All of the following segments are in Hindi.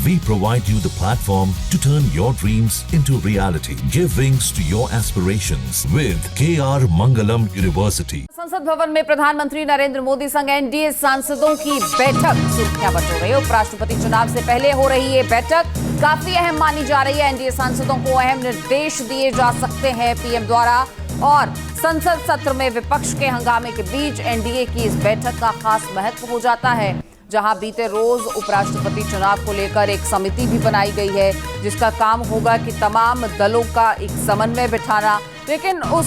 We provide you the platform to turn your dreams into reality. Give wings to your aspirations with KR Mangalam University. संसद भवन में प्रधानमंत्री नरेंद्र मोदी संग एनडीए सांसदों की बैठक सुर्खियां बटोर रही है। उपराष्ट्रपति चुनाव से पहले हो रही ये बैठक काफी अहम मानी जा रही है। एनडीए सांसदों को अहम निर्देश दिए जा सकते हैं पीएम द्वारा, और संसद सत्र में विपक्ष के हंगामे के बीच एनडीए की इस बैठक का खास महत्व हो जाता है, जहां बीते रोज उपराष्ट्रपति चुनाव को लेकर एक समिति भी बनाई गई है, जिसका काम होगा कि तमाम दलों का एक समन्वय बिठाना। लेकिन उस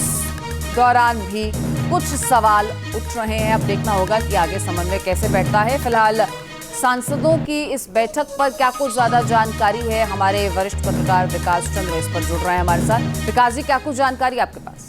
दौरान भी कुछ सवाल उठ रहे हैं। अब देखना होगा कि आगे समन्वय कैसे बैठता है। फिलहाल सांसदों की इस बैठक पर क्या कुछ ज्यादा जानकारी है, हमारे वरिष्ठ पत्रकार विकास चंद्र इस पर जुड़ रहे हैं हमारे साथ। विकास जी, क्या कुछ जानकारी आपके पास?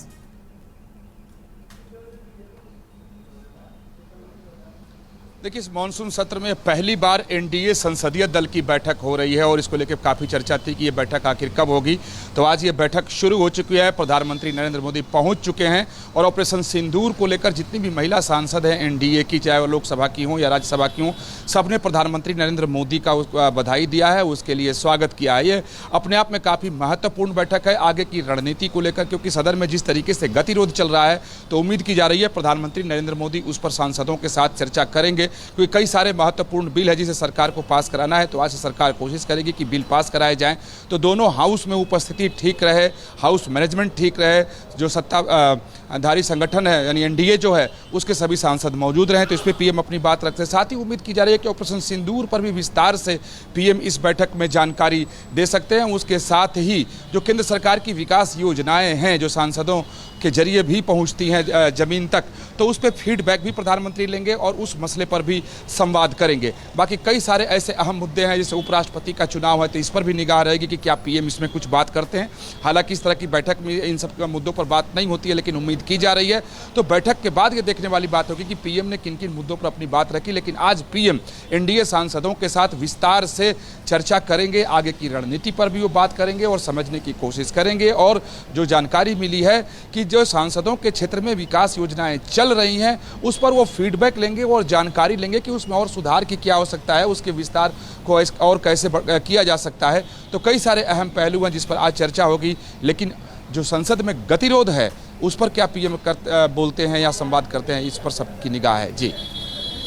देखिए, इस मानसून सत्र में पहली बार एनडीए संसदीय दल की बैठक हो रही है और इसको लेकर काफ़ी चर्चा थी कि ये बैठक आखिर कब होगी। तो आज ये बैठक शुरू हो चुकी है। प्रधानमंत्री नरेंद्र मोदी पहुंच चुके हैं और ऑपरेशन सिंदूर को लेकर जितनी भी महिला सांसद हैं एनडीए की, चाहे वो लोकसभा की हों या राज्यसभा की हों, सबने प्रधानमंत्री नरेंद्र मोदी का बधाई दिया है, उसके लिए स्वागत किया है। ये अपने आप में काफ़ी महत्वपूर्ण बैठक है आगे की रणनीति को लेकर, क्योंकि सदन में जिस तरीके से गतिरोध चल रहा है तो उम्मीद की जा रही है प्रधानमंत्री नरेंद्र मोदी उस पर सांसदों के साथ चर्चा करेंगे, क्योंकि कई सारे महत्वपूर्ण बिल है जिसे सरकार को पास कराना है। तो आज सरकार कोशिश करेगी कि बिल पास कराए जाएं, तो दोनों हाउस में उपस्थिति ठीक रहे, हाउस मैनेजमेंट ठीक रहे, जो सत्ताधारी संगठन है यानी एनडीए जो है उसके सभी सांसद मौजूद रहें, तो इस पर पीएम अपनी बात रखते हैं। साथ ही उम्मीद की जा रही है कि ऑपरेशन सिंदूर पर भी विस्तार से पीएम इस बैठक में जानकारी दे सकते हैं। उसके साथ ही जो केंद्र सरकार की विकास योजनाएं हैं जो सांसदों के जरिए भी पहुंचती हैं जमीन तक, तो उस पर फीडबैक भी प्रधानमंत्री लेंगे और उस मसले पर भी संवाद करेंगे। बाकी कई सारे ऐसे अहम मुद्दे हैं, जैसे उपराष्ट्रपति का चुनाव है तो इस पर भी निगाह रहेगी कि क्या पीएम इसमें कुछ बात करते हैं। हालांकि इस तरह की बैठक में इन सब मुद्दों पर बात नहीं होती है, लेकिन उम्मीद की जा रही है। तो बैठक के बाद ये देखने वाली बात होगी कि पीएम ने किन किन मुद्दों पर अपनी बात रखी। लेकिन आज पीएम एनडीए सांसदों के साथ विस्तार से चर्चा करेंगे, आगे की रणनीति पर भी वो बात करेंगे और समझने की कोशिश करेंगे। और जो जानकारी मिली है कि जो सांसदों के क्षेत्र में विकास योजनाएं चल रही हैं उस पर वो फीडबैक लेंगे और जानकारी लेंगे कि उसमें और सुधार की क्या हो सकता है, उसके विस्तार को और कैसे किया जा सकता है। तो कई सारे अहम पहलू हैं जिस पर आज चर्चा होगी। लेकिन जो संसद में गतिरोध है उस पर क्या पीएम बोलते हैं या संवाद करते हैं, इस पर सबकी निगाह है। जी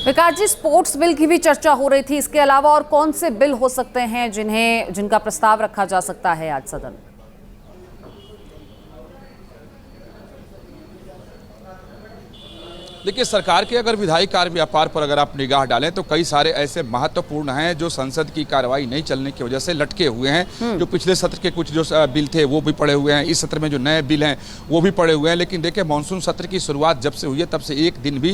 विकास जी, स्पोर्ट्स बिल की भी चर्चा हो रही थी, इसके अलावा और कौन से बिल हो सकते हैं जिनका प्रस्ताव रखा जा सकता है आज सदन में? देखिए, सरकार के अगर विधायी कार्य व्यापार पर अगर आप निगाह डालें तो कई सारे ऐसे महत्वपूर्ण हैं जो संसद की कार्रवाई नहीं चलने की वजह से लटके हुए हैं। जो पिछले सत्र के कुछ जो बिल थे वो भी पड़े हुए हैं, इस सत्र में जो नए बिल हैं वो भी पड़े हुए हैं। लेकिन देखिए, मानसून सत्र की शुरुआत जब से हुई है तब से एक दिन भी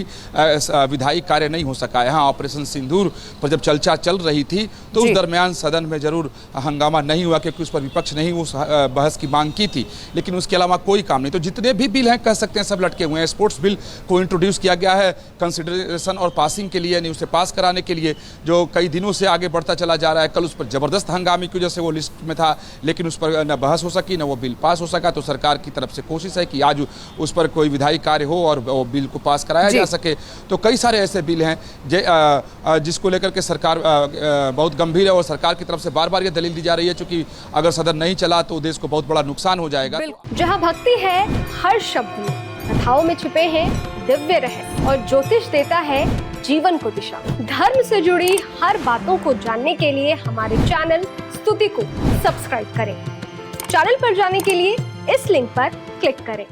विधायी कार्य नहीं हो सका है। हाँ, ऑपरेशन सिंदूर पर जब चर्चा चल रही थी तो उस दरमियान सदन में जरूर हंगामा नहीं हुआ, क्योंकि उस पर विपक्ष ने ही उस बहस की मांग की थी। लेकिन उसके अलावा कोई काम नहीं। तो जितने भी बिल हैं कह सकते हैं सब लटके हुए हैं। स्पोर्ट्स बिल को इंट्रोड्यूस किया गया है कंसिडरेशन और पासिंग के लिए, यानी उसे पास कराने के लिए, जो कई दिनों से आगे बढ़ता चला जा रहा है। कल उस पर जबरदस्त हंगामे की वजह से वो लिस्ट में था, लेकिन उस पर न बहस हो सकी न वो बिल पास हो सका। तो सरकार की तरफ से कोशिश है कि आज उस पर कोई विधायी कार्य हो और वो बिल को पास कराया जा सके। तो कई सारे ऐसे बिल हैं जिसको लेकर के सरकार बहुत गंभीर है और सरकार की तरफ से बार बार ये दलील दी जा रही है, क्योंकि अगर सदन नहीं चला तो देश को बहुत बड़ा नुकसान हो जाएगा। जहाँ भक्ति है हर शब्द में, कथाओं में छुपे हैं दिव्य रहस्य और ज्योतिष देता है जीवन को दिशा। धर्म से जुड़ी हर बातों को जानने के लिए हमारे चैनल स्तुति को सब्सक्राइब करें। चैनल पर जाने के लिए इस लिंक पर क्लिक करें।